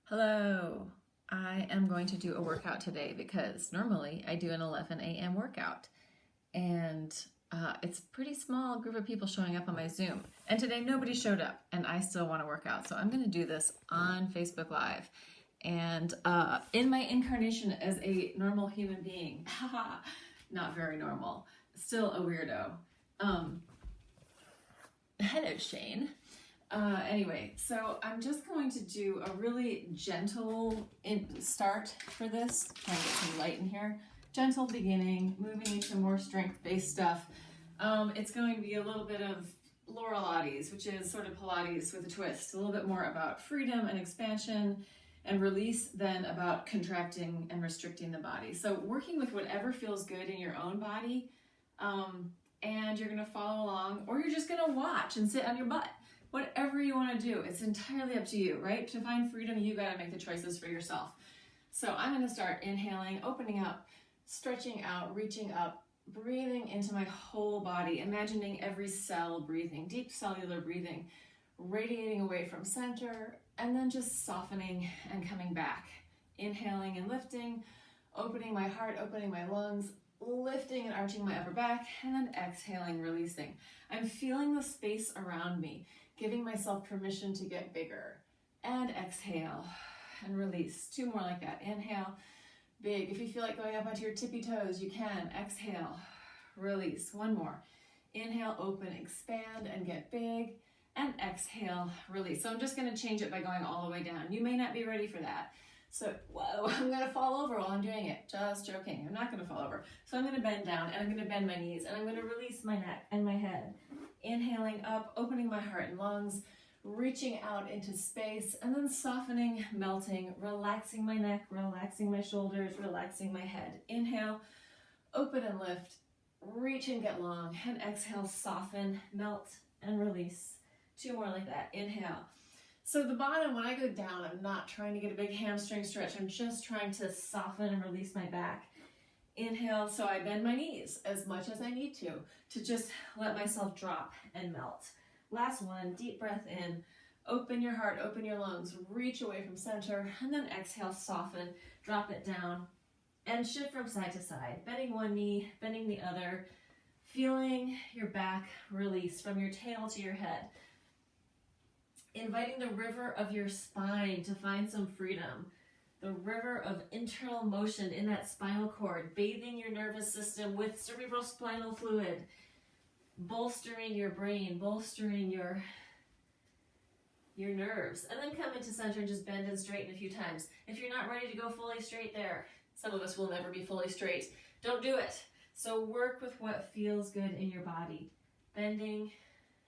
Hello, I am going to do a workout today because normally I do an 11 a.m. workout and it's a pretty small group of people showing up on my Zoom. And today nobody showed up and I still want to work out. So I'm going to do this on Facebook Live. And in my incarnation as a normal human being, not very normal, still a weirdo. Hello, Shane. Anyway, so I'm just going to do a really gentle start for this. Trying to get some light in here. Gentle beginning, moving into more strength-based stuff. It's going to be a little bit of Laur-ilates, which is sort of Pilates with a twist. A little bit more about freedom and expansion and release than about contracting and restricting the body. So working with whatever feels good in your own body, and you're going to follow along, or you're just going to watch and sit on your butt. Whatever you want to do, it's entirely up to you, right? To find freedom, you got to make the choices for yourself. So I'm going to start inhaling, opening up, stretching out, reaching up, breathing into my whole body, imagining every cell breathing, deep cellular breathing, radiating away from center, and then just softening and coming back. Inhaling and lifting, opening my heart, opening my lungs, lifting and arching my upper back, and then exhaling, releasing. I'm feeling the space around me, giving myself permission to get bigger. And exhale and release. Two more like that. Inhale, big. If you feel like going up onto your tippy toes, you can. Exhale, release. One more. Inhale, open, expand, and get big. And exhale, release. So I'm just going to change it by going all the way down. You may not be ready for that. So, whoa, I'm going to fall over while I'm doing it. Just joking. I'm not going to fall over. So I'm going to bend down, and I'm going to bend my knees, and I'm going to release my neck and my head. Inhaling up, opening my heart and lungs, reaching out into space, and then softening, melting, relaxing my neck, relaxing my shoulders, relaxing my head. Inhale, open and lift, reach and get long, and exhale, soften, melt, and release. Two more like that. Inhale. So the bottom, when I go down, I'm not trying to get a big hamstring stretch. I'm just trying to soften and release my back. Inhale, so I bend my knees as much as I need to just let myself drop and melt. Last one, deep breath in. Open your heart, open your lungs, reach away from center, and then exhale, soften, drop it down, and shift from side to side. Bending one knee, bending the other, feeling your back release from your tail to your head. Inviting the river of your spine to find some freedom. The river of internal motion in that spinal cord, bathing your nervous system with cerebrospinal fluid, bolstering your brain, bolstering your nerves. And then come into center and just bend and straighten a few times. If you're not ready to go fully straight there, some of us will never be fully straight, don't do it. So work with what feels good in your body. Bending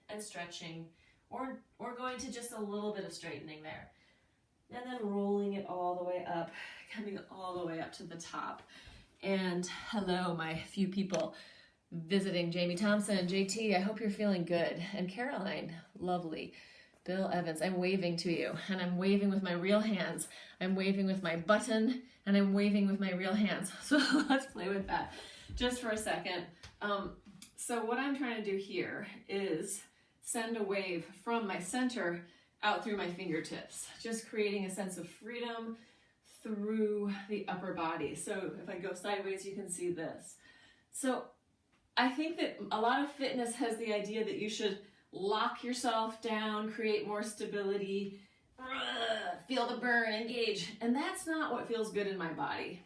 and stretching, or going to just a little bit of straightening there. And then rolling it all the way up, coming all the way up to the top. And hello, my few people visiting. Jamie Thompson, JT, I hope you're feeling good. And Caroline, lovely. Bill Evans, I'm waving to you. And I'm waving with my real hands. I'm waving with my button, and I'm waving with my real hands. So let's play with that just for a second. So what I'm trying to do here is send a wave from my center out through my fingertips, just creating a sense of freedom through the upper body. So if I go sideways, you can see this. So I think that a lot of fitness has the idea that you should lock yourself down, create more stability, feel the burn, engage. And that's not what feels good in my body.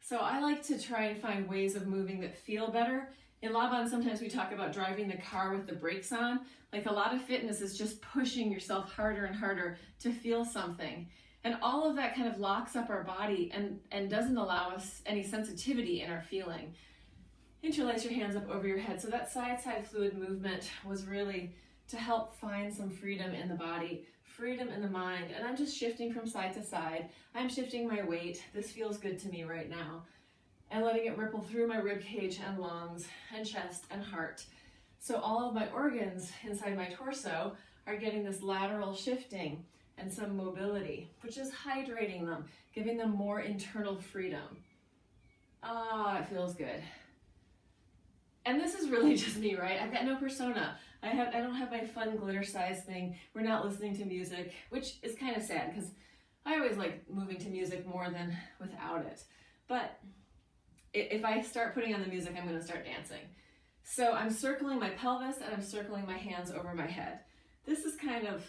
So I like to try and find ways of moving that feel better. In Laban, sometimes we talk about driving the car with the brakes on. Like a lot of fitness is just pushing yourself harder and harder to feel something. And all of that kind of locks up our body and doesn't allow us any sensitivity in our feeling. Interlace your hands up over your head. So that side-side fluid movement was really to help find some freedom in the body, freedom in the mind. And I'm just shifting from side to side. I'm shifting my weight. This feels good to me right now. And letting it ripple through my rib cage and lungs and chest and heart. So all of my organs inside my torso are getting this lateral shifting and some mobility, which is hydrating them, giving them more internal freedom. Ah, it feels good. And this is really just me, right? I've got no persona. I don't have my fun glitter size thing. We're not listening to music, which is kind of sad because I always like moving to music more than without it. But if I start putting on the music, I'm going to start dancing. So I'm circling my pelvis and I'm circling my hands over my head. This is kind of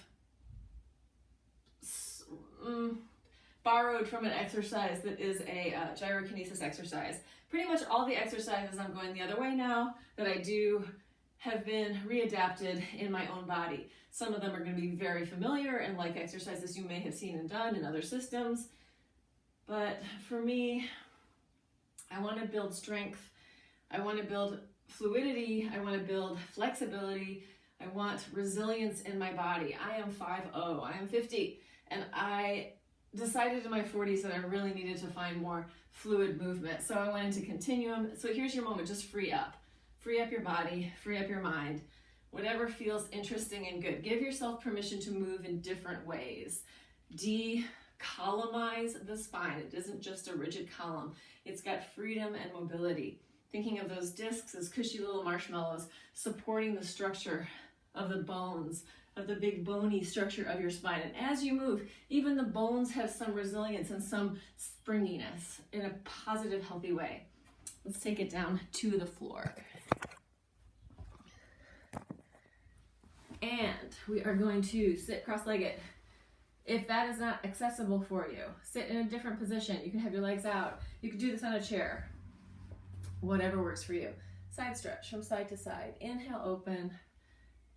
borrowed from an exercise that is a gyrokinesis exercise. Pretty much all the exercises I'm going the other way now that I do have been readapted in my own body. Some of them are going to be very familiar and like exercises you may have seen and done in other systems. But for me, I want to build strength. I want to build fluidity. I want to build flexibility. I want resilience in my body. I am 5'0". I am 50. And I decided in my 40s that I really needed to find more fluid movement. So I went into continuum. So here's your moment. Just free up. Free up your body. Free up your mind. Whatever feels interesting and good. Give yourself permission to move in different ways. Columnize the spine. It isn't just a rigid column. It's got freedom and mobility. Thinking of those discs as cushy little marshmallows supporting the structure of the bones, of the big bony structure of your spine. And as you move, even the bones have some resilience and some springiness in a positive, healthy way. Let's take it down to the floor. And we are going to sit cross-legged. If that is not accessible for you, sit in a different position. You can have your legs out. You can do this on a chair. Whatever works for you. Side stretch from side to side. Inhale, open.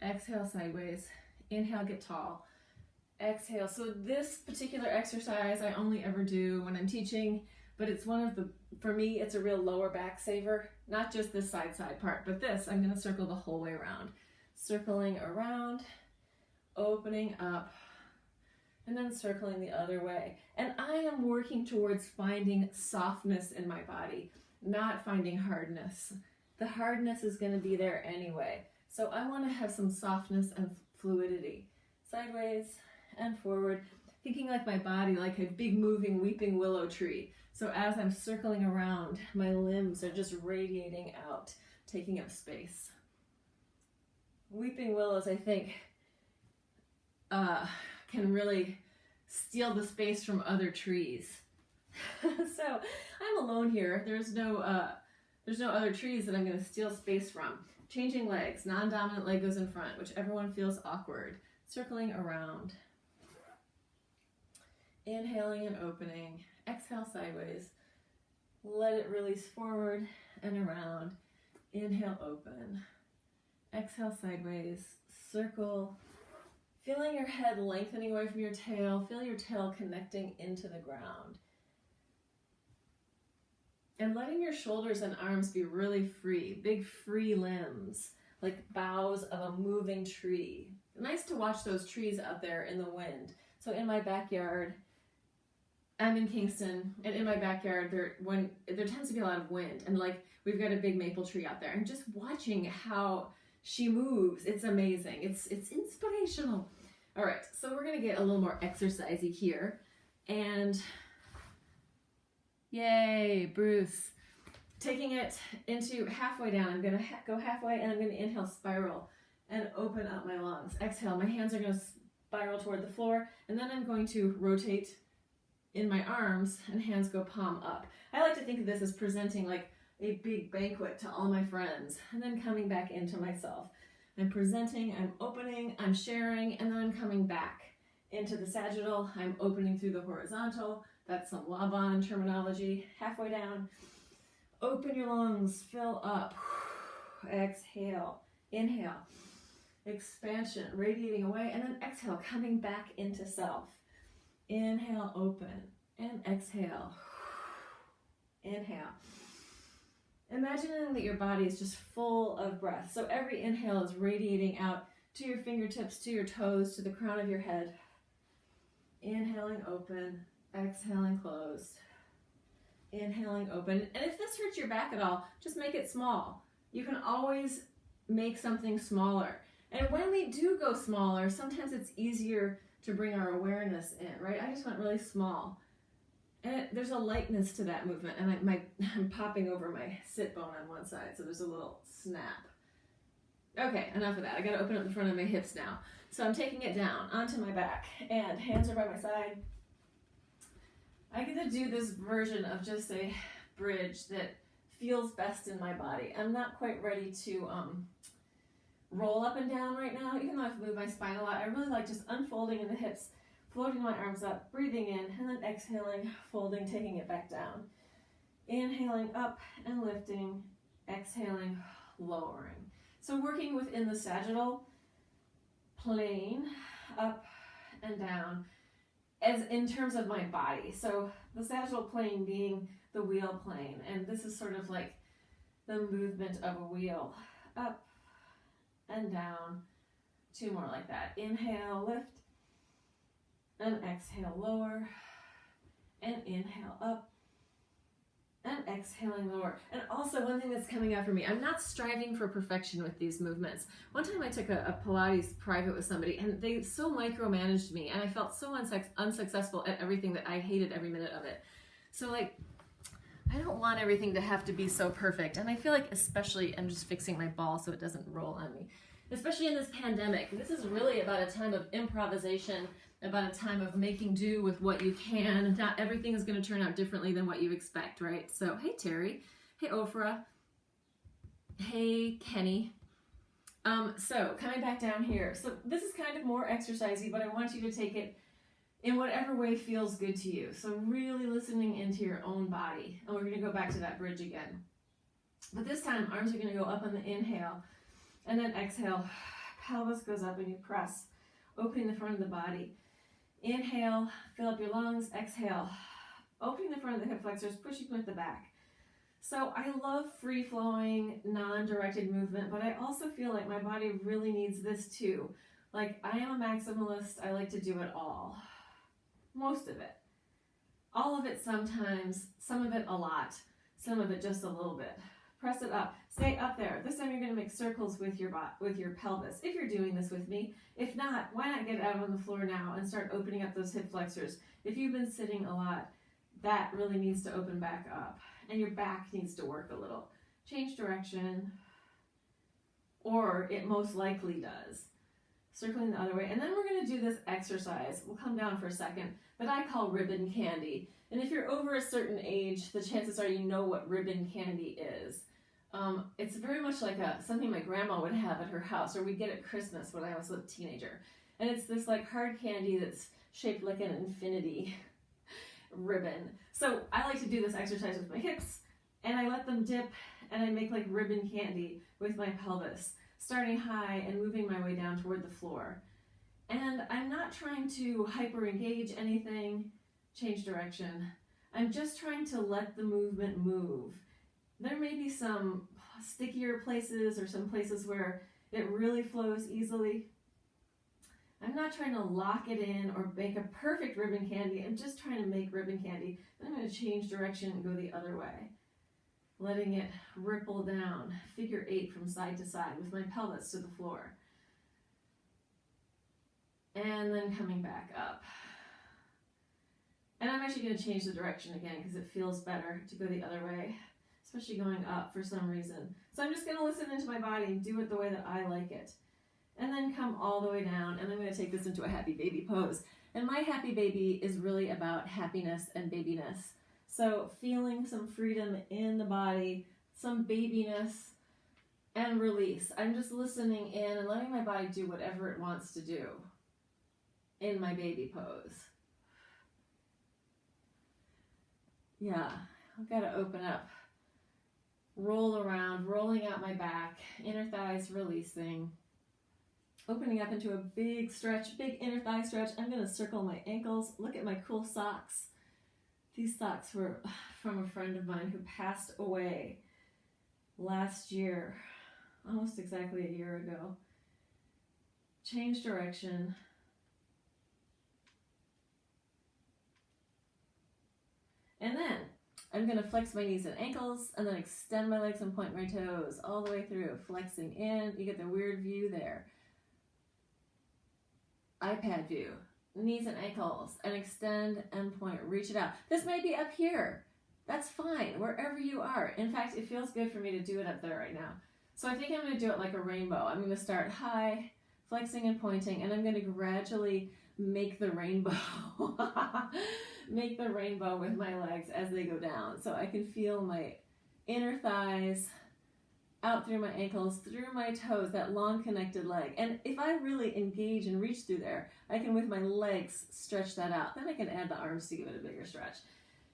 Exhale, sideways. Inhale, get tall. Exhale. So this particular exercise I only ever do when I'm teaching, but it's one of the, for me, it's a real lower back saver. Not just this side part, but this, I'm going to circle the whole way around. Circling around, opening up, and then circling the other way. And I am working towards finding softness in my body, not finding hardness. The hardness is going to be there anyway. So I want to have some softness and fluidity. Sideways and forward, thinking like my body, like a big moving weeping willow tree. So as I'm circling around, my limbs are just radiating out, taking up space. Weeping willows, I think, can really steal the space from other trees. So I'm alone here. There's no other trees that I'm going to steal space from. Changing legs. Non-dominant leg goes in front, whichever one feels awkward. Circling around. Inhaling and opening. Exhale sideways. Let it release forward and around. Inhale, open. Exhale sideways. Circle. Feeling your head lengthening away from your tail. Feel your tail connecting into the ground. And letting your shoulders and arms be really free. Big free limbs, like boughs of a moving tree. Nice to watch those trees out there in the wind. So in my backyard, I'm in Kingston, and in my backyard, there tends to be a lot of wind. And like, we've got a big maple tree out there. And just watching how she moves, it's amazing. It's inspirational. All right, so we're gonna get a little more exercisey here. And yay, Bruce. Taking it into halfway down. I'm gonna go halfway and I'm gonna inhale, spiral, and open up my lungs. Exhale, my hands are gonna spiral toward the floor, and then I'm going to rotate in my arms and hands go palm up. I like to think of this as presenting like a big banquet to all my friends, and then coming back into myself. I'm presenting, I'm opening, I'm sharing, and then I'm coming back into the sagittal. I'm opening through the horizontal. That's some Laban terminology. Halfway down, open your lungs, fill up. Exhale, inhale, expansion, radiating away, and then exhale, coming back into self. Inhale, open, and exhale. Inhale. Imagining that your body is just full of breath. So every inhale is radiating out to your fingertips, to your toes, to the crown of your head. Inhaling, open. Exhaling, close. Inhaling, open. And if this hurts your back at all, just make it small. You can always make something smaller. And when we do go smaller, sometimes it's easier to bring our awareness in, right? I just went really small. And there's a lightness to that movement. And I'm popping over my sit bone on one side, so there's a little snap. Okay, enough of that. I gotta open up the front of my hips now. So I'm taking it down onto my back, and hands are by my side. I get to do this version of just a bridge that feels best in my body. I'm not quite ready to roll up and down right now, even though I've moved my spine a lot. I really like just unfolding in the hips, floating my arms up, breathing in, and then exhaling, folding, taking it back down. Inhaling up and lifting, exhaling, lowering. So working within the sagittal plane, up and down, as in terms of my body. So the sagittal plane being the wheel plane, and this is sort of like the movement of a wheel, up and down. 2 more like that. Inhale, lift, and exhale, lower, and inhale, up, and exhaling, lower. And also, one thing that's coming out for me, I'm not striving for perfection with these movements. One time I took a Pilates private with somebody, and they so micromanaged me, and I felt so unsuccessful at everything that I hated every minute of it. So like, I don't want everything to have to be so perfect. And I feel like, especially, I'm just fixing my ball so it doesn't roll on me. Especially in this pandemic, this is really about a time of improvisation, about a time of making do with what you can. Not everything is going to turn out differently than what you expect, right? So, hey Terry, hey Ofra, hey Kenny. So coming back down here. So this is kind of more exercisey, but I want you to take it in whatever way feels good to you. So really listening into your own body. And we're going to go back to that bridge again. But this time, arms are going to go up on the inhale. And then exhale, pelvis goes up and you press, opening the front of the body. Inhale, fill up your lungs. Exhale, opening the front of the hip flexors, pushing with the back. So I love free-flowing, non-directed movement, but I also feel like my body really needs this too. Like, I am a maximalist. I like to do it all. Most of it. All of it sometimes, some of it a lot, some of it just a little bit. Press it up. Stay up there. This time you're going to make circles with your pelvis, if you're doing this with me. If not, why not get out on the floor now and start opening up those hip flexors? If you've been sitting a lot, that really needs to open back up. And your back needs to work a little. Change direction. Or it most likely does. Circling the other way. And then we're going to do this exercise. We'll come down for a second. That I call ribbon candy. And if you're over a certain age, the chances are you know what ribbon candy is. It's very much like something my grandma would have at her house, or we'd get at Christmas when I was a teenager. And it's this like hard candy that's shaped like an infinity ribbon. So I like to do this exercise with my hips, and I let them dip, and I make like ribbon candy with my pelvis, starting high and moving my way down toward the floor. And I'm not trying to hyper engage anything, change direction. I'm just trying to let the movement move. There may be some stickier places or some places where it really flows easily. I'm not trying to lock it in or make a perfect ribbon candy. I'm just trying to make ribbon candy. Then I'm going to change direction and go the other way. Letting it ripple down, figure 8 from side to side with my pelvis to the floor. And then coming back up. And I'm actually going to change the direction again because it feels better to go the other way, especially going up for some reason. So I'm just going to listen into my body and do it the way that I like it. And then come all the way down, and I'm going to take this into a happy baby pose. And my happy baby is really about happiness and babiness. So feeling some freedom in the body, some babiness, and release. I'm just listening in and letting my body do whatever it wants to do in my baby pose. Yeah, I've got to open up. Roll around, rolling out my back, inner thighs releasing. Opening up into a big stretch, big inner thigh stretch. I'm going to circle my ankles. Look at my cool socks. These socks were from a friend of mine who passed away last year, almost exactly a year ago. Change direction. And then I'm going to flex my knees and ankles and then extend my legs and point my toes all the way through. Flexing in. You get the weird view there. iPad view. Knees and ankles, and extend and point, reach it out. This may be up here. That's fine, wherever you are. In fact, it feels good for me to do it up there right now. So I think I'm going to do it like a rainbow. I'm going to start high, flexing and pointing, and I'm going to gradually make the rainbow. make the rainbow with my legs as they go down. So I can feel my inner thighs out through my ankles, through my toes, that long connected leg. And if I really engage and reach through there, I can with my legs stretch that out. Then I can add the arms to give it a bigger stretch.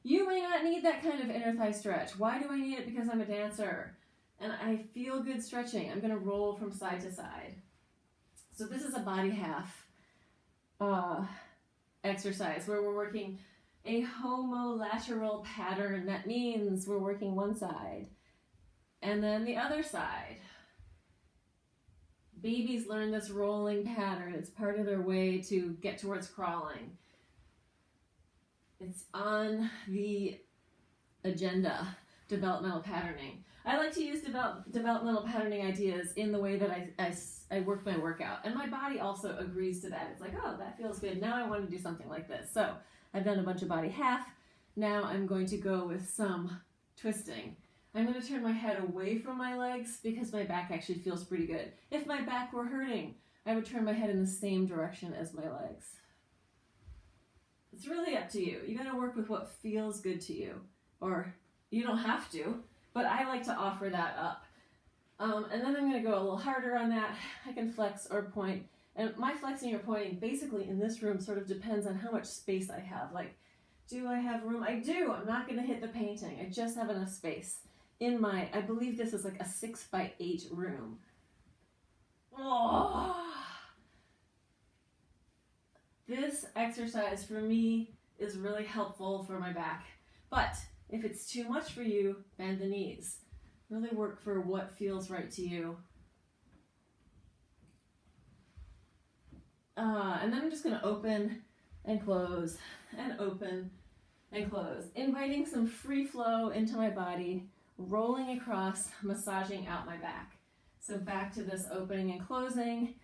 You may not need that kind of inner thigh stretch. Why do I need it? Because I'm a dancer and I feel good stretching. I'm gonna roll from side to side. So this is a body half exercise where we're working a homolateral pattern. That means we're working one side and then the other side. Babies learn this rolling pattern. It's part of their way to get towards crawling. It's on the agenda, developmental patterning. I like to use developmental patterning ideas in the way that I work my workout. And my body also agrees to that. It's like, oh, that feels good. Now I want to do something like this. So I've done a bunch of body half. Now I'm going to go with some twisting. I'm going to turn my head away from my legs because my back actually feels pretty good. If my back were hurting, I would turn my head in the same direction as my legs. It's really up to you. You got to work with what feels good to you. Or you don't have to. But I like to offer that up. And then I'm going to go a little harder on that. I can flex or point. And my flexing or pointing basically in this room sort of depends on how much space I have. Like, do I have room? I do. I'm not going to hit the painting. I just have enough space in my, I believe this is like a 6x8 room. Oh. This exercise for me is really helpful for my back. But if it's too much for you, bend the knees. Really work for what feels right to you. And then I'm just going to open and close and open and close. Inviting some free flow into my body, rolling across, massaging out my back. So back to this opening and closing,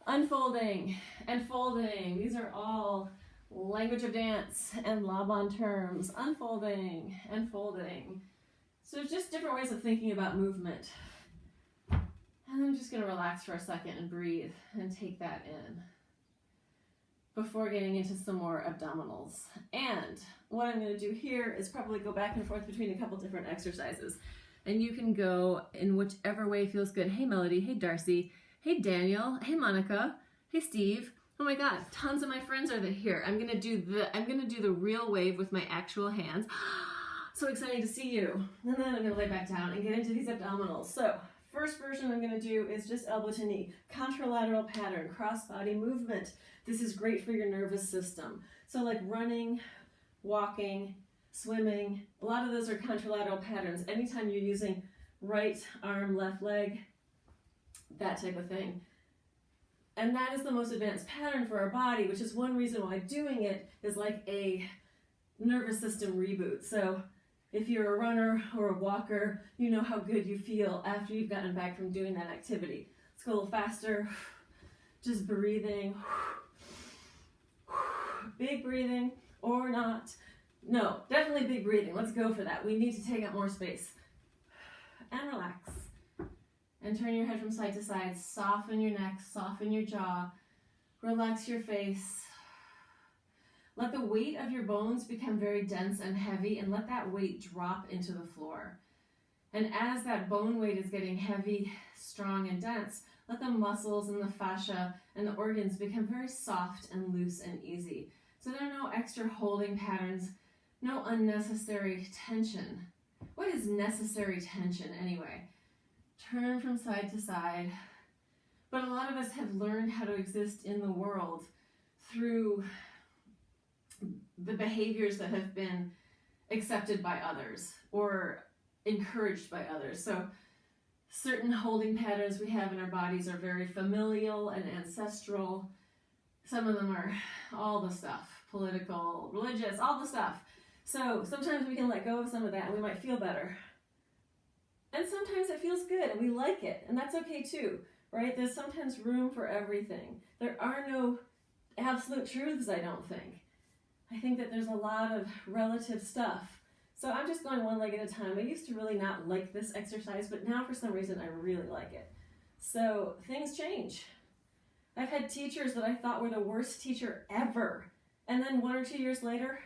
unfolding and folding. These are all language of dance and Laban terms. Unfolding and folding. So just different ways of thinking about movement. And I'm just going to relax for a second and breathe and take that in before getting into some more abdominals. And what I'm going to do here is probably go back and forth between a couple different exercises. And you can go in whichever way feels good. Hey Melody, hey Darcy, hey Daniel, hey Monica, hey Steve. Oh my God, tons of my friends are here. I'm gonna do the real wave with my actual hands. So exciting to see you. And then I'm gonna lay back down and get into these abdominals. So first version I'm gonna do is just elbow to knee, contralateral pattern, cross body movement. This is great for your nervous system. So like running, walking, swimming, a lot of those are contralateral patterns. Anytime you're using right arm, left leg, that type of thing. And that is the most advanced pattern for our body, which is one reason why doing it is like a nervous system reboot. So if you're a runner or a walker, you know how good you feel after you've gotten back from doing that activity. Let's go a little faster. Just breathing. Big breathing or not. No, definitely big breathing. Let's go for that. We need to take up more space. And relax. And turn your head from side to side. Soften your neck, soften your jaw. Relax your face. Let the weight of your bones become very dense and heavy, and let that weight drop into the floor. And as that bone weight is getting heavy, strong, and dense, let the muscles and the fascia and the organs become very soft and loose and easy. So there are no extra holding patterns, no unnecessary tension. What is necessary tension anyway? Turn from side to side. But a lot of us have learned how to exist in the world through the behaviors that have been accepted by others or encouraged by others. So certain holding patterns we have in our bodies are very familial and ancestral. Some of them are all the stuff, political, religious, all the stuff. So sometimes we can let go of some of that and we might feel better. And sometimes it feels good and we like it, and that's okay too, right? There's sometimes room for everything. There are no absolute truths, I don't think. I think that there's a lot of relative stuff. So I'm just going one leg at a time. I used to really not like this exercise, but now for some reason I really like it. So things change. I've had teachers that I thought were the worst teacher ever, And then 1 or 2 years later,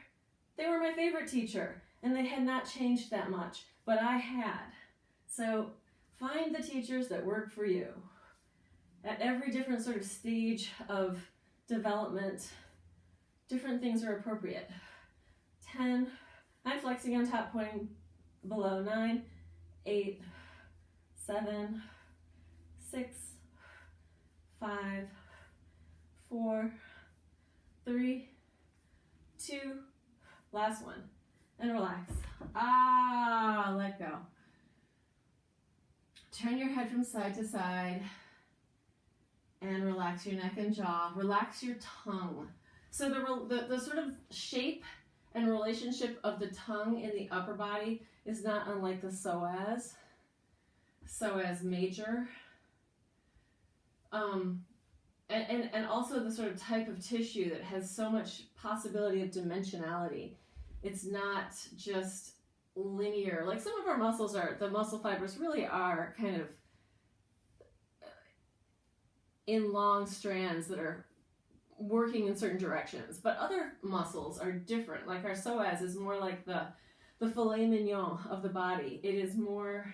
they were my favorite teacher, and they had not changed that much, but I had. So find the teachers that work for you. At every different sort of stage of development, different things are appropriate. 10, I'm flexing on top, pointing below. 9, 8, 7, 6, 5, 4, 3, 2, last one, and relax. Let go. Turn your head from side to side and relax your neck and jaw. Relax your tongue. So the sort of shape and relationship of the tongue in the upper body is not unlike the psoas major. And also the sort of type of tissue that has so much possibility of dimensionality. It's not just linear. Like some of our muscles are, the muscle fibers really are kind of in long strands that are working in certain directions. But other muscles are different. Like our psoas is more like the filet mignon of the body. It is more,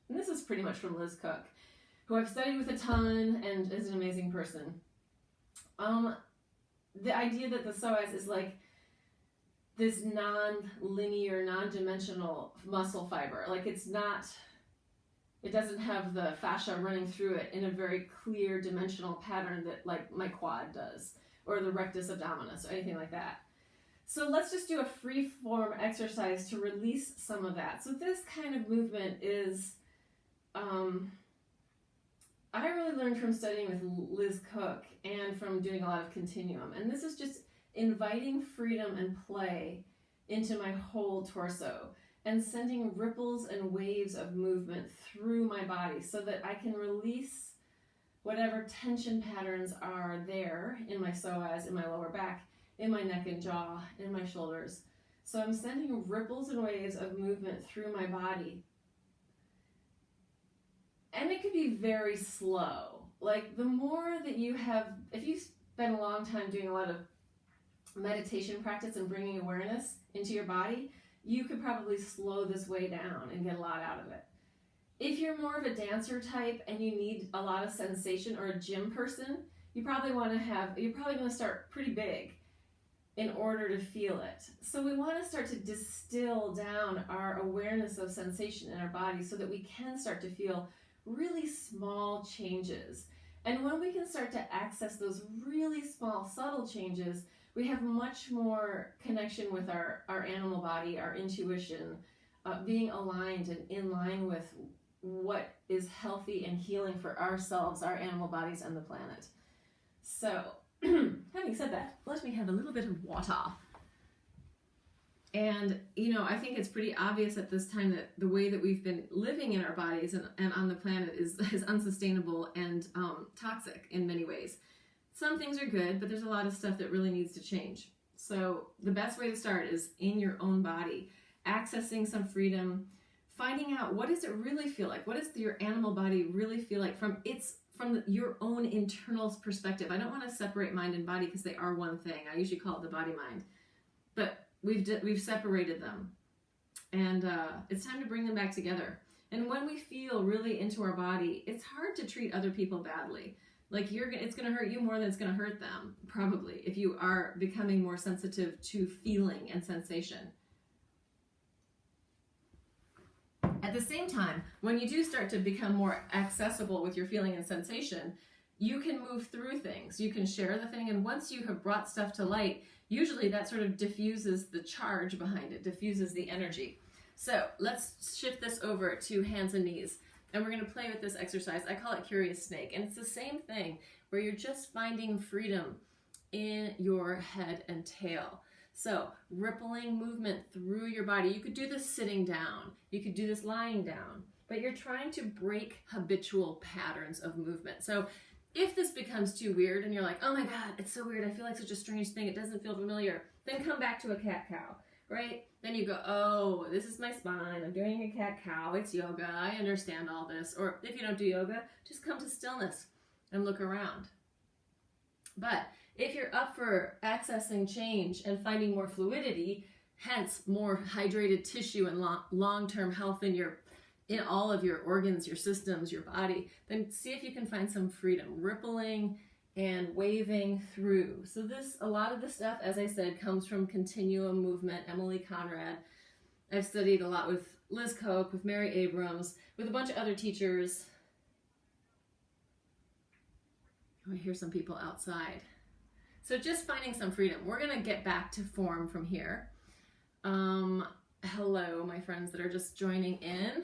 and this is pretty much from Liz Cook, who I've studied with a ton and is an amazing person. The idea that the psoas is like this non-linear, non-dimensional muscle fiber. Like it doesn't have the fascia running through it in a very clear dimensional pattern that like my quad does, or the rectus abdominis, or anything like that. So let's just do a free form exercise to release some of that. So this kind of movement is, I really learned from studying with Liz Cook and from doing a lot of continuum. And this is just inviting freedom and play into my whole torso and sending ripples and waves of movement through my body so that I can release whatever tension patterns are there in my psoas, in my lower back, in my neck and jaw, in my shoulders. So I'm sending ripples and waves of movement through my body. And it could be very slow. Like the more that you have, if you spend a long time doing a lot of meditation practice and bringing awareness into your body, you could probably slow this way down and get a lot out of it. If you're more of a dancer type and you need a lot of sensation, or a gym person, you're probably going to start pretty big in order to feel it. So we want to start to distill down our awareness of sensation in our body so that we can start to feel really small changes. And when we can start to access those really small, subtle changes, we have much more connection with our animal body, our intuition, being aligned and in line with what is healthy and healing for ourselves, our animal bodies, and the planet. So, having said that, let me have a little bit of water. And, I think it's pretty obvious at this time that the way that we've been living in our bodies and on the planet is unsustainable and toxic in many ways. Some things are good, but there's a lot of stuff that really needs to change. So the best way to start is in your own body, accessing some freedom, finding out what does it really feel like? What does your animal body really feel like from your own internal perspective? I don't want to separate mind and body because they are one thing. I usually call it the body-mind. But we've separated them. And it's time to bring them back together. And when we feel really into our body, it's hard to treat other people badly. Like it's going to hurt you more than it's going to hurt them, probably, if you are becoming more sensitive to feeling and sensation. At the same time, when you do start to become more accessible with your feeling and sensation, you can move through things. You can share the thing, and once you have brought stuff to light, usually that sort of diffuses the charge behind it, diffuses the energy. So let's shift this over to hands and knees. And we're going to play with this exercise. I call it Curious Snake. And it's the same thing where you're just finding freedom in your head and tail. So rippling movement through your body. You could do this sitting down. You could do this lying down. But you're trying to break habitual patterns of movement. So if this becomes too weird and you're like, oh my God, it's so weird. I feel like such a strange thing. It doesn't feel familiar. Then come back to a cat-cow, right? Then you go, oh, this is my spine. I'm doing a cat-cow. It's yoga. I understand all this. Or if you don't do yoga, just come to stillness and look around. But If you're up for accessing change and finding more fluidity, hence more hydrated tissue and long-term health in all of your organs, your systems, your body, then see if you can find some freedom, rippling and waving through. So a lot of the stuff, as I said, comes from continuum movement, Emily Conrad. I've studied a lot with Liz Koch, with Mary Abrams, with a bunch of other teachers. I hear some people outside. So just finding some freedom. We're gonna get back to form from here. Hello, my friends that are just joining in.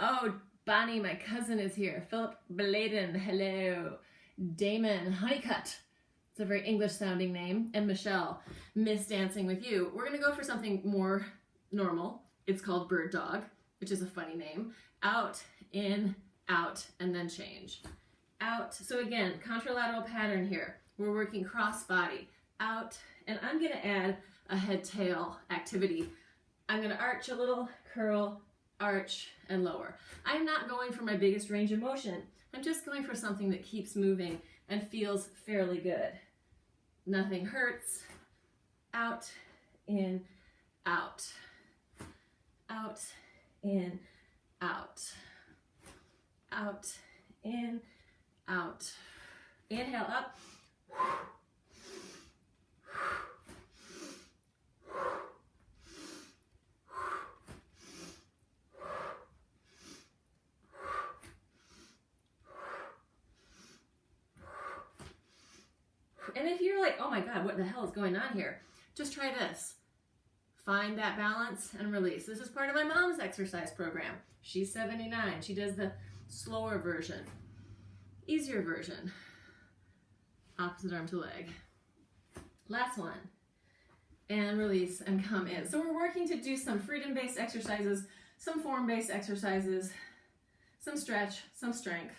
Oh, Bonnie, my cousin, is here. Philip Bladen, hello. Damon Honeycutt, it's a very English sounding name. And Michelle, Miss Dancing with You. We're gonna go for something more normal. It's called Bird Dog, which is a funny name. Out, in, out, and then change. Out, so again, contralateral pattern here. We're working cross body, out, and I'm gonna add a head tail activity. I'm gonna arch a little, curl, arch, and lower. I'm not going for my biggest range of motion. I'm just going for something that keeps moving and feels fairly good. Nothing hurts. Out, in, out. Out, in, out. Out, in, out. Inhale up. And if you're like, oh my God, what the hell is going on here? Just try this. Find that balance and release. This is part of my mom's exercise program. She's 79. She does the slower version, easier version. Opposite arm to leg. Last one. And release and come in. So we're working to do some freedom-based exercises, some form-based exercises, some stretch, some strength,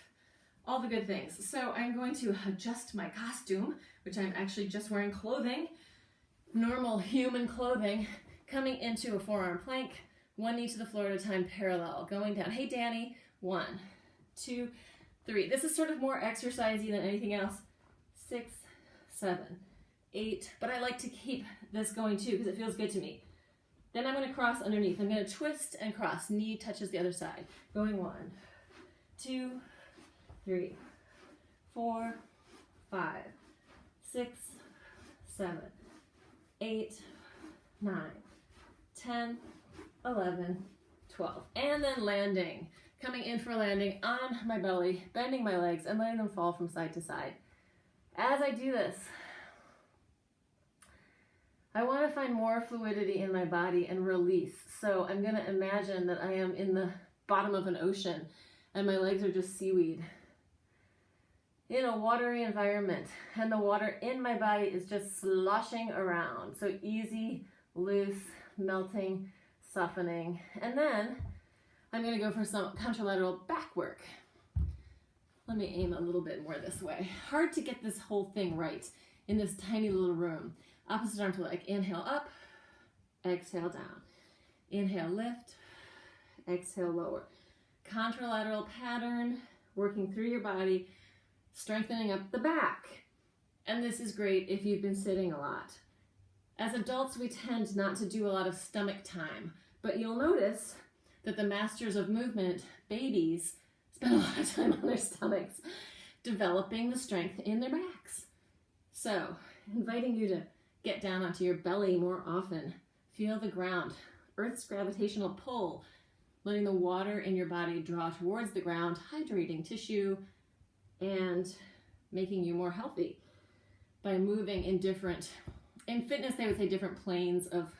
all the good things. So I'm going to adjust my costume, which I'm actually just wearing clothing, normal human clothing, coming into a forearm plank, one knee to the floor at a time, parallel, going down. Hey, Danny, 1, 2, 3. This is sort of more exercisey than anything else. 6, 7, 8, but I like to keep this going too because it feels good to me. Then I'm going to cross underneath. I'm going to twist and cross. Knee touches the other side. Going 1, 2, 3, 4, 5, 6, 7, 8, 9, 10, 11, 12. And then landing. Coming in for a landing on my belly, bending my legs, and letting them fall from side to side. As I do this, I want to find more fluidity in my body and release. So I'm going to imagine that I am in the bottom of an ocean and my legs are just seaweed in a watery environment, and the water in my body is just sloshing around. So easy, loose, melting, softening. And then I'm going to go for some contralateral back work. Let me aim a little bit more this way. Hard to get this whole thing right in this tiny little room. Opposite arm to leg. Inhale up, exhale down. Inhale, lift, exhale, lower. Contralateral pattern, working through your body, strengthening up the back. And this is great if you've been sitting a lot. As adults, we tend not to do a lot of stomach time, but you'll notice that the masters of movement, babies, spend a lot of time on their stomachs, developing the strength in their backs. So, inviting you to get down onto your belly more often. Feel the ground, Earth's gravitational pull, letting the water in your body draw towards the ground, hydrating tissue, and making you more healthy by moving in fitness they would say different planes of,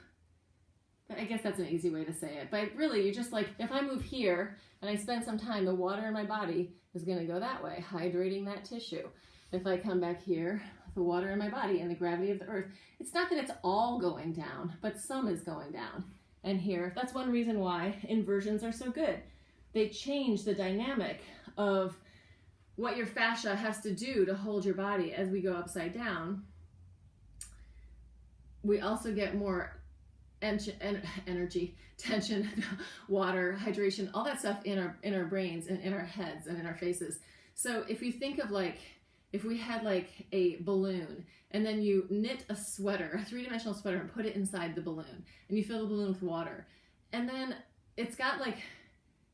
I guess that's an easy way to say it, but really you're just like, if I move here and I spend some time, the water in my body is going to go that way, hydrating that tissue. If I come back here, the water in my body and the gravity of the earth, it's not that it's all going down, but some is going down. And here, that's one reason why inversions are so good. They change the dynamic of what your fascia has to do to hold your body as we go upside down. We also get more energy, tension, water, hydration, all that stuff in our brains and in our heads and in our faces. So if you think of like if we had like a balloon and then you knit a sweater, a three-dimensional sweater, and put it inside the balloon, and you fill the balloon with water, and then it's got like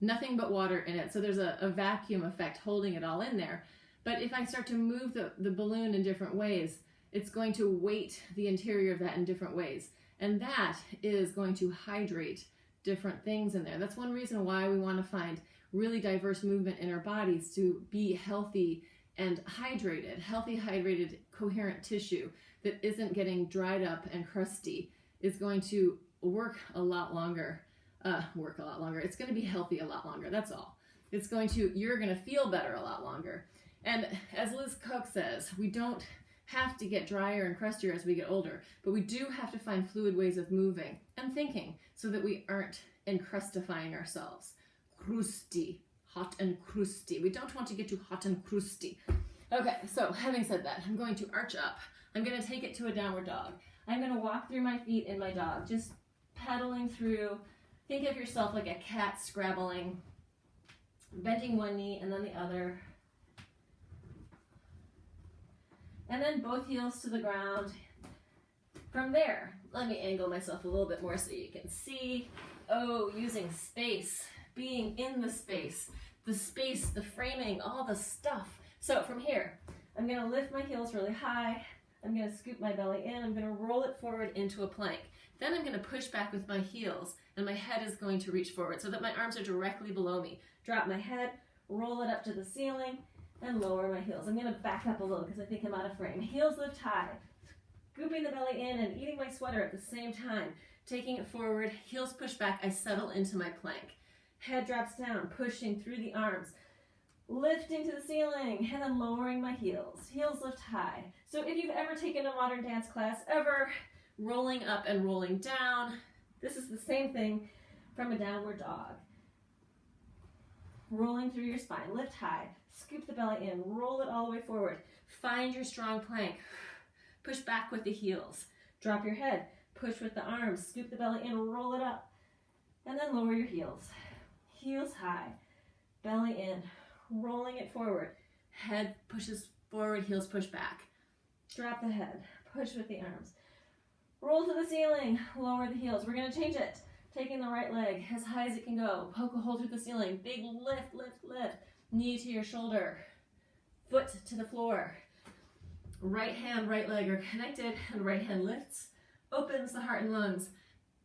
nothing but water in it, so there's a vacuum effect holding it all in there. But if I start to move the balloon in different ways, it's going to weight the interior of that in different ways, and that is going to hydrate different things in there. That's one reason why we want to find really diverse movement in our bodies, to be healthy and hydrated. Healthy, hydrated, coherent tissue that isn't getting dried up and crusty is going to work a lot longer. It's going to be healthy a lot longer. That's all. You're going to feel better a lot longer. And as Liz Koch says, we don't have to get drier and crustier as we get older, but we do have to find fluid ways of moving and thinking so that we aren't encrustifying ourselves. Crusty, hot and crusty. We don't want to get too hot and crusty. Okay, so having said that, I'm going to arch up. I'm going to take it to a downward dog. I'm going to walk through my feet in my dog, just pedaling through. Think of yourself like a cat scrabbling, bending one knee and then the other. And then both heels to the ground. From there, let me angle myself a little bit more so you can see. Oh, using space, being in the space, the framing, all the stuff. So from here, I'm going to lift my heels really high. I'm going to scoop my belly in. I'm going to roll it forward into a plank. Then I'm going to push back with my heels, and my head is going to reach forward so that my arms are directly below me. Drop my head, roll it up to the ceiling, and lower my heels. I'm going to back up a little because I think I'm out of frame. Heels lift high, scooping the belly in and eating my sweater at the same time. Taking it forward, heels push back, I settle into my plank. Head drops down, pushing through the arms, lifting to the ceiling, and then lowering my heels. Heels lift high. So if you've ever taken a modern dance class, rolling up and rolling down, this is the same thing from a downward dog. Rolling through your spine, lift high, scoop the belly in, roll it all the way forward. Find your strong plank. Push back with the heels. Drop your head, push with the arms, scoop the belly in, roll it up, and then lower your heels. Heels high, belly in, rolling it forward. Head pushes forward, heels push back. Drop the head, push with the arms. Roll to the ceiling, lower the heels. We're going to change it. Taking the right leg as high as it can go. Poke a hole through the ceiling. Big lift, lift, lift. Knee to your shoulder. Foot to the floor. Right hand, right leg are connected, and right hand lifts. Opens the heart and lungs.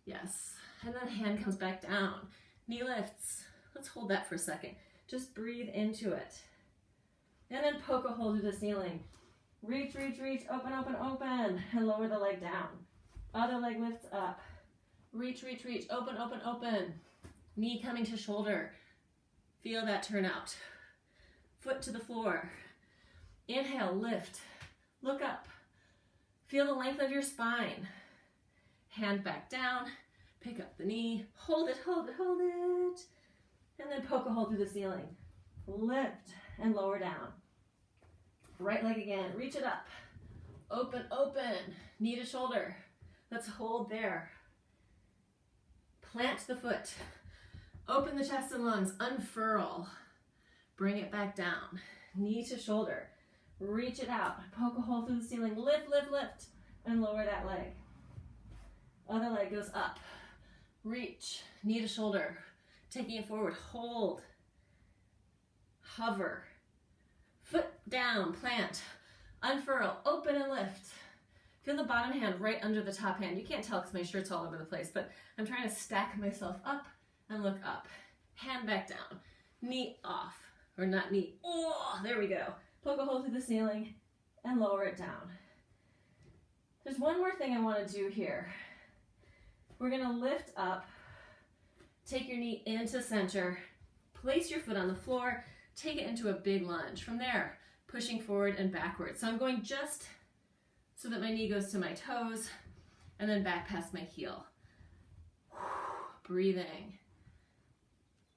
Yes. And then hand comes back down. Knee lifts. Let's hold that for a second. Just breathe into it. And then poke a hole through the ceiling. Reach, reach, reach. Open, open, open. And lower the leg down. Other leg lifts up. Reach, reach, reach. Open, open, open. Knee coming to shoulder. Feel that turn out. Foot to the floor. Inhale, lift. Look up. Feel the length of your spine. Hand back down. Pick up the knee. Hold it, hold it, hold it. And then poke a hole through the ceiling. Lift and lower down. Right leg again. Reach it up. Open, open. Knee to shoulder. Let's hold there. Plant the foot. Open the chest and lungs. Unfurl. Bring it back down. Knee to shoulder. Reach it out. Poke a hole through the ceiling. Lift, lift, lift. And lower that leg. Other leg goes up. Reach. Knee to shoulder. Taking it forward. Hold. Hover. Foot down. Plant. Unfurl. Open and lift. Feel the bottom hand right under the top hand. You can't tell because my shirt's all over the place, but I'm trying to stack myself up and look up. Hand back down. Knee off. Or not knee. Oh, there we go. Poke a hole through the ceiling and lower it down. There's one more thing I want to do here. We're going to lift up. Take your knee into center. Place your foot on the floor. Take it into a big lunge. From there, pushing forward and backward. So I'm going just so that my knee goes to my toes and then back past my heel. Breathing.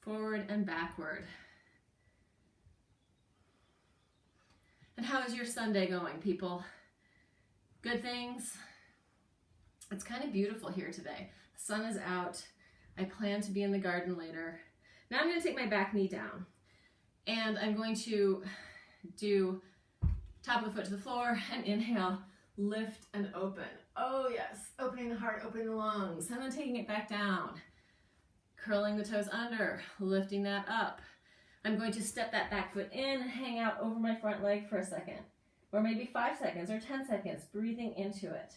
Forward and backward. And how is your Sunday going, people? Good things? It's kind of beautiful here today. The sun is out. I plan to be in the garden later. Now I'm going to take my back knee down. And I'm going to do top of the foot to the floor, and inhale, lift and open. Oh yes, opening the heart, opening the lungs, and then taking it back down. Curling the toes under, lifting that up. I'm going to step that back foot in and hang out over my front leg for a second, or maybe 5 seconds or 10 seconds, breathing into it.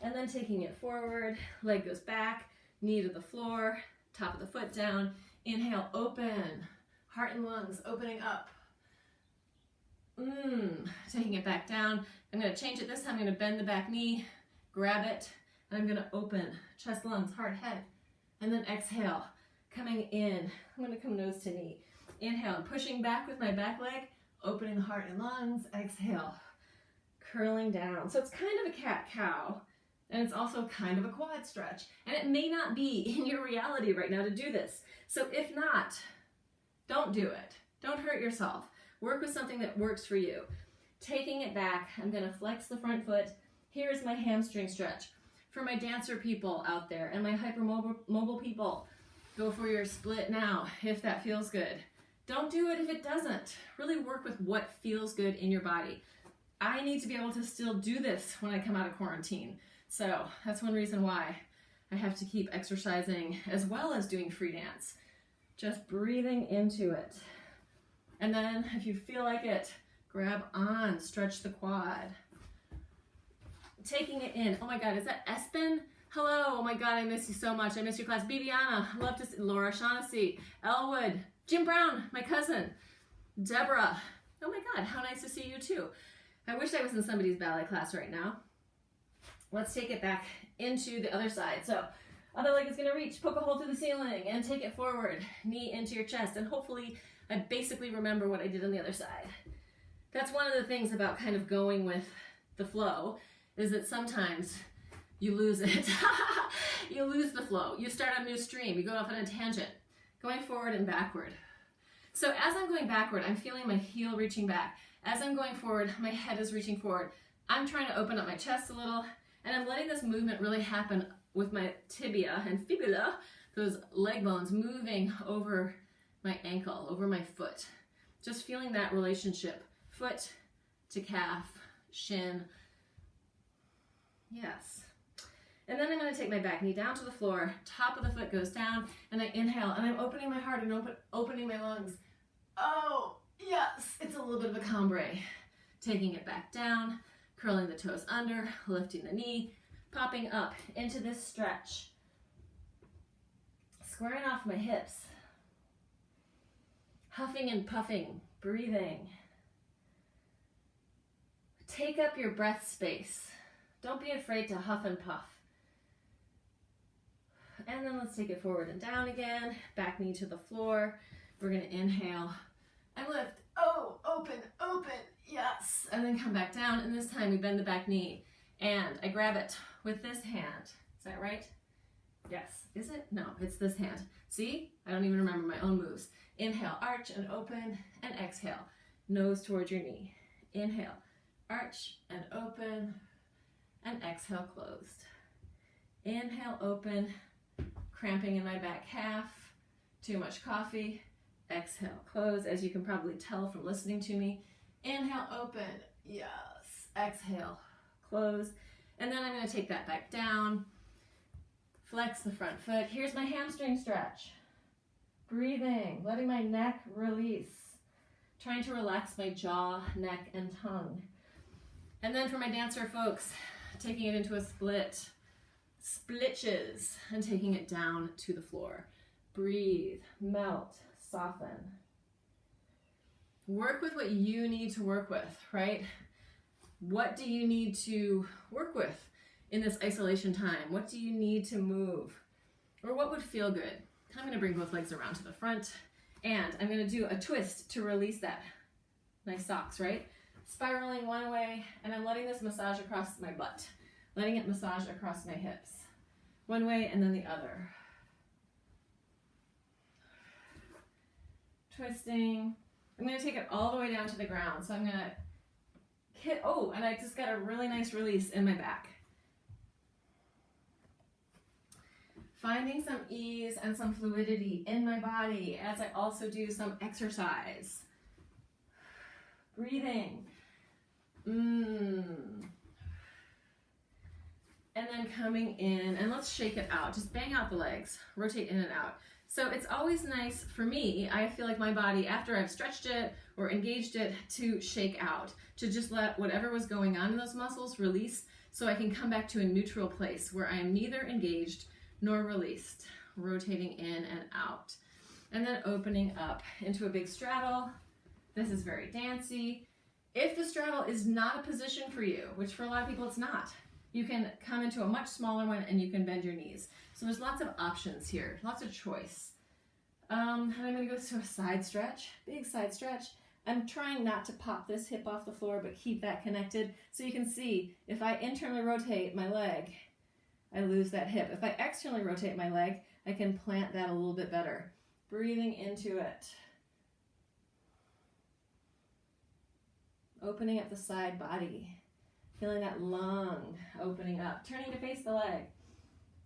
And then taking it forward, leg goes back, knee to the floor, top of the foot down. Inhale, open, heart and lungs opening up. Taking it back down. I'm going to change it this time. I'm going to bend the back knee, grab it, and I'm going to open, chest, lungs, heart, head. And then exhale, coming in. I'm going to come nose to knee. Inhale, I'm pushing back with my back leg, opening the heart and lungs. Exhale, curling down. So it's kind of a cat-cow, and it's also kind of a quad stretch. And it may not be in your reality right now to do this. So if not, don't do it. Don't hurt yourself. Work with something that works for you. Taking it back, I'm going to flex the front foot. Here's my hamstring stretch. For my dancer people out there and my hypermobile people, go for your split now if that feels good. Don't do it if it doesn't. Really work with what feels good in your body. I need to be able to still do this when I come out of quarantine. So that's one reason why I have to keep exercising as well as doing free dance. Just breathing into it. And then if you feel like it, grab on, stretch the quad. Taking it in. Oh my God, is that Espen? Hello, oh my God, I miss you so much. I miss your class. Bibiana, love to see Laura Shaughnessy, Elwood, Jim Brown, my cousin, Deborah. Oh my God, how nice to see you too. I wish I was in somebody's ballet class right now. Let's take it back into the other side. So other leg is gonna reach, poke a hole through the ceiling and take it forward, knee into your chest, and hopefully I basically remember what I did on the other side. That's one of the things about kind of going with the flow, is that sometimes you lose it. You lose the flow. You start a new stream. You go off on a tangent, going forward and backward. So as I'm going backward, I'm feeling my heel reaching back. As I'm going forward, my head is reaching forward. I'm trying to open up my chest a little, and I'm letting this movement really happen with my tibia and fibula, those leg bones moving over my ankle, over my foot. Just feeling that relationship, foot to calf, shin. Yes. And then I'm going to take my back knee down to the floor, top of the foot goes down, and I inhale, and I'm opening my heart and opening my lungs. Oh, yes, it's a little bit of a cambray. Taking it back down, curling the toes under, lifting the knee, popping up into this stretch. Squaring off my hips. Huffing and puffing, breathing. Take up your breath space. Don't be afraid to huff and puff. And then let's take it forward and down again. Back knee to the floor. We're going to inhale and lift. Oh, open, open. Yes. And then come back down. And this time we bend the back knee. And I grab it with this hand. Is that right? Yes. Is it? No, it's this hand. See? I don't even remember my own moves. Inhale, arch and open, and exhale. Nose towards your knee. Inhale, arch and open, and exhale, closed. Inhale, open, cramping in my back calf, too much coffee. Exhale, close, as you can probably tell from listening to me. Inhale, open, yes. Exhale, close. And then I'm going to take that back down, flex the front foot. Here's my hamstring stretch. Breathing, letting my neck release. Trying to relax my jaw, neck, and tongue. And then for my dancer folks, taking it into a split. Splitches, and taking it down to the floor. Breathe, melt, soften. Work with what you need to work with, right? What do you need to work with in this isolation time? What do you need to move? Or what would feel good? I'm going to bring both legs around to the front, and I'm going to do a twist to release that. Nice socks, right? Spiraling one way, and I'm letting this massage across my butt. Letting it massage across my hips. One way and then the other. Twisting. I'm going to take it all the way down to the ground. So I'm going to hit, oh, and I just got a really nice release in my back. Finding some ease and some fluidity in my body as I also do some exercise. Breathing. And then coming in, and let's shake it out. Just bang out the legs, rotate in and out. So it's always nice for me, I feel like my body, after I've stretched it or engaged it, to shake out, to just let whatever was going on in those muscles release, so I can come back to a neutral place where I am neither engaged nor released, rotating in and out. And then opening up into a big straddle. This is very dancey. If the straddle is not a position for you, which for a lot of people it's not, you can come into a much smaller one and you can bend your knees. So there's lots of options here, lots of choice. And I'm gonna go to a side stretch, big side stretch. I'm trying not to pop this hip off the floor, but keep that connected. So you can see, if I internally rotate my leg, I lose that hip. If I externally rotate my leg, I can plant that a little bit better. Breathing into it. Opening up the side body. Feeling that lung opening up. Turning to face the leg.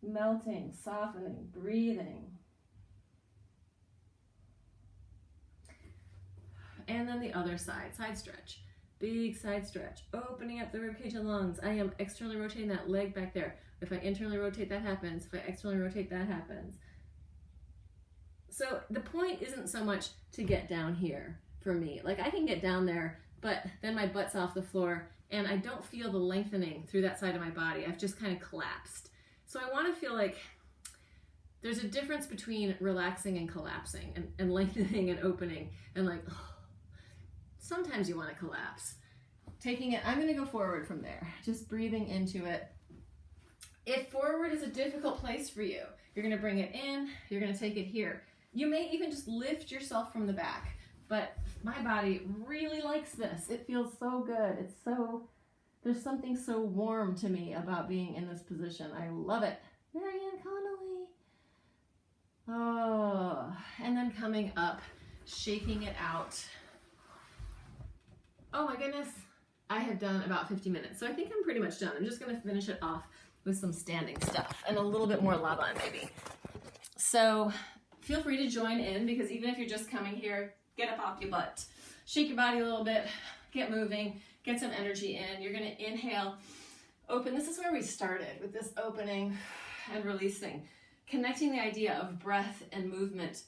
Melting, softening, breathing. And then the other side, side stretch. Big side stretch. Opening up the ribcage and lungs. I am externally rotating that leg back there. If I internally rotate, that happens. If I externally rotate, that happens. So the point isn't so much to get down here for me. Like, I can get down there, but then my butt's off the floor and I don't feel the lengthening through that side of my body. I've just kind of collapsed. So I want to feel like there's a difference between relaxing and collapsing, and lengthening and opening, and like, oh, sometimes you want to collapse. Taking it, I'm going to go forward from there, just breathing into it. If forward is a difficult place for you, you're going to bring it in, you're going to take it here. You may even just lift yourself from the back, but my body really likes this. It feels so good. It's so, there's something so warm to me about being in this position. I love it. Marianne Connolly. Oh, and then coming up, shaking it out. Oh my goodness, I have done about 50 minutes, so I think I'm pretty much done. I'm just going to finish it off with some standing stuff and a little bit more lava maybe. So feel free to join in, because even if you're just coming here, get up off your butt, shake your body a little bit, get moving, get some energy in. You're going to inhale, open. This is where we started, with this opening and releasing, connecting the idea of breath and movement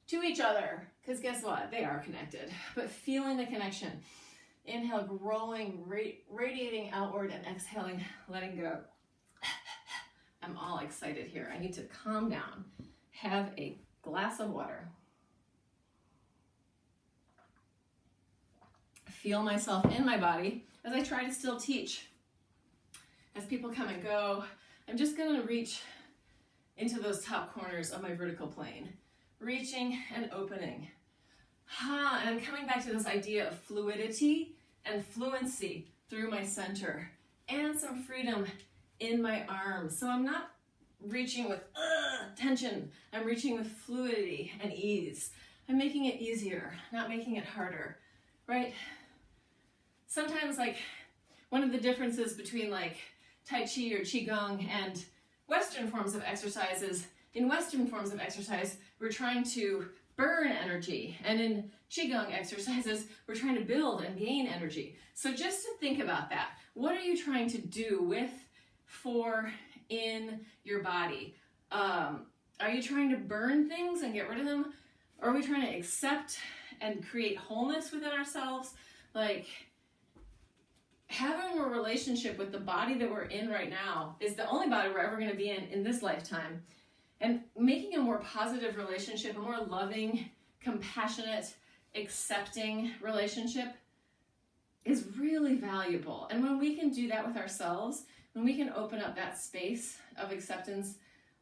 to each other, because guess what? They are connected, but feeling the connection. Inhale, growing, radiating outward, and exhaling, letting go. I'm all excited here. I need to calm down. Have a glass of water. Feel myself in my body as I try to still teach. As people come and go, I'm just going to reach into those top corners of my vertical plane. Reaching and opening. And I'm coming back to this idea of fluidity and fluency through my center, and some freedom in my arms. So I'm not reaching with tension. I'm reaching with fluidity and ease. I'm making it easier, not making it harder, right? Sometimes, like, one of the differences between like Tai Chi or Qigong and Western forms of exercise is, in Western forms of exercise, we're trying to burn energy, and in Qigong exercises, we're trying to build and gain energy. So just to think about that. What are you trying to do with, for, in your body? Are you trying to burn things and get rid of them? Or are we trying to accept and create wholeness within ourselves? Like, having a relationship with the body that we're in right now is the only body we're ever going to be in this lifetime. And making a more positive relationship, a more loving, compassionate, accepting relationship is really valuable. And when we can do that with ourselves, when we can open up that space of acceptance,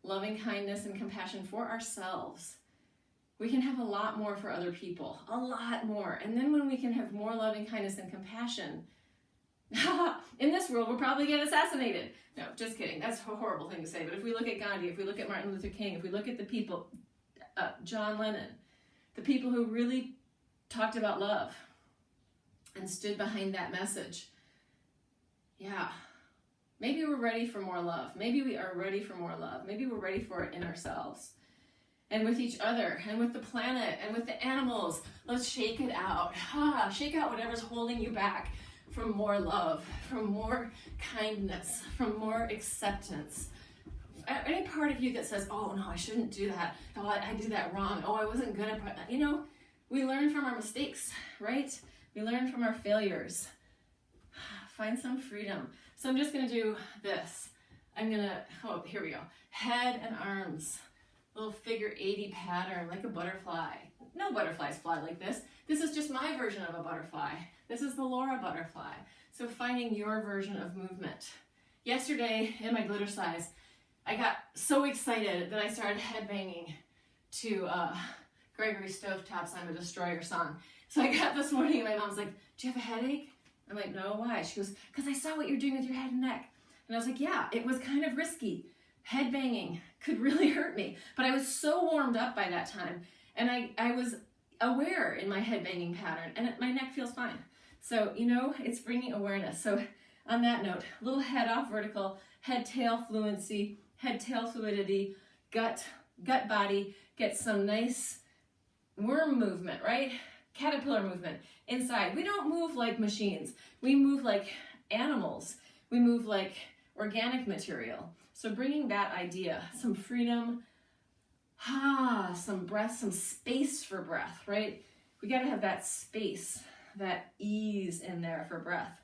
loving kindness, and compassion for ourselves, we can have a lot more for other people, a lot more. And then when we can have more loving kindness and compassion, in this world, we'll probably get assassinated. No, just kidding. That's a horrible thing to say. But if we look at Gandhi, if we look at Martin Luther King, if we look at the people, John Lennon, the people who really talked about love and stood behind that message, yeah, Maybe we're ready for more love. Maybe we are ready for more love. Maybe we're ready for it in ourselves and with each other and with the planet and with the animals. Let's shake it out. Shake out whatever's holding you back from more love, from more kindness, from more acceptance. Any part of you that says, oh no, I shouldn't do that. Oh, I did that wrong. Oh, I wasn't good at that. You know, we learn from our mistakes, right? We learn from our failures. Find some freedom. So I'm just gonna do this. Here we go. Head and arms. Little figure 80 pattern, like a butterfly. No butterflies fly like this. This is just my version of a butterfly. This is the Laura butterfly. So finding your version of movement. Yesterday in my glittercise, I got so excited that I started headbanging to Gregory Stovetop's I'm a Destroyer song. So I got this morning and my mom's like, do you have a headache? I'm like, no, why? She goes, because I saw what you're doing with your head and neck. And I was like, yeah, it was kind of risky. Headbanging could really hurt me. But I was so warmed up by that time. And I was aware in my headbanging pattern. And my neck feels fine. So, you know, it's bringing awareness. So on that note, little head off vertical, head-tail fluency, head-tail fluidity, gut body, get some nice worm movement, right? Caterpillar movement inside. We don't move like machines. We move like animals. We move like organic material. So bringing that idea, some freedom, some breath, some space for breath, right? We got to have that space, that ease in there for breath.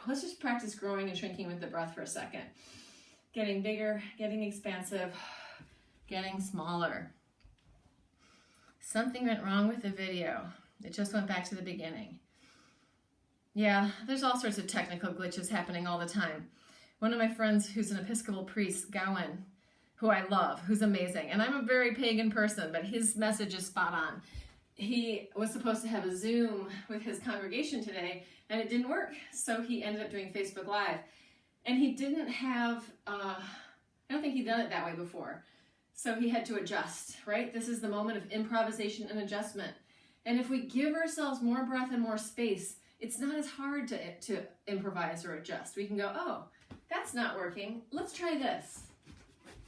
Let's just practice growing and shrinking with the breath for a second. Getting bigger, getting expansive, getting smaller. Something went wrong with the video. It just went back to the beginning. Yeah, there's all sorts of technical glitches happening all the time. One of my friends who's an Episcopal priest, Gowan, who I love, who's amazing, and I'm a very pagan person, but his message is spot on. He was supposed to have a Zoom with his congregation today, and it didn't work, so he ended up doing Facebook Live. And he didn't have, I don't think he'd done it that way before. So he had to adjust, right? This is the moment of improvisation and adjustment. And if we give ourselves more breath and more space, it's not as hard to improvise or adjust. We can go, oh, that's not working. Let's try this,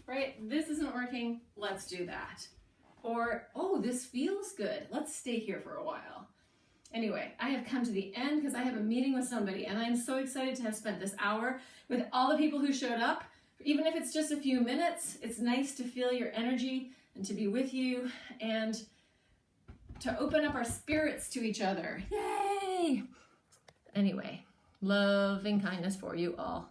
right? This isn't working. Let's do that. Or, oh, this feels good. Let's stay here for a while. Anyway, I have come to the end because I have a meeting with somebody, and I'm so excited to have spent this hour with all the people who showed up. Even if it's just a few minutes, it's nice to feel your energy and to be with you and to open up our spirits to each other. Yay! Anyway, love and kindness for you all.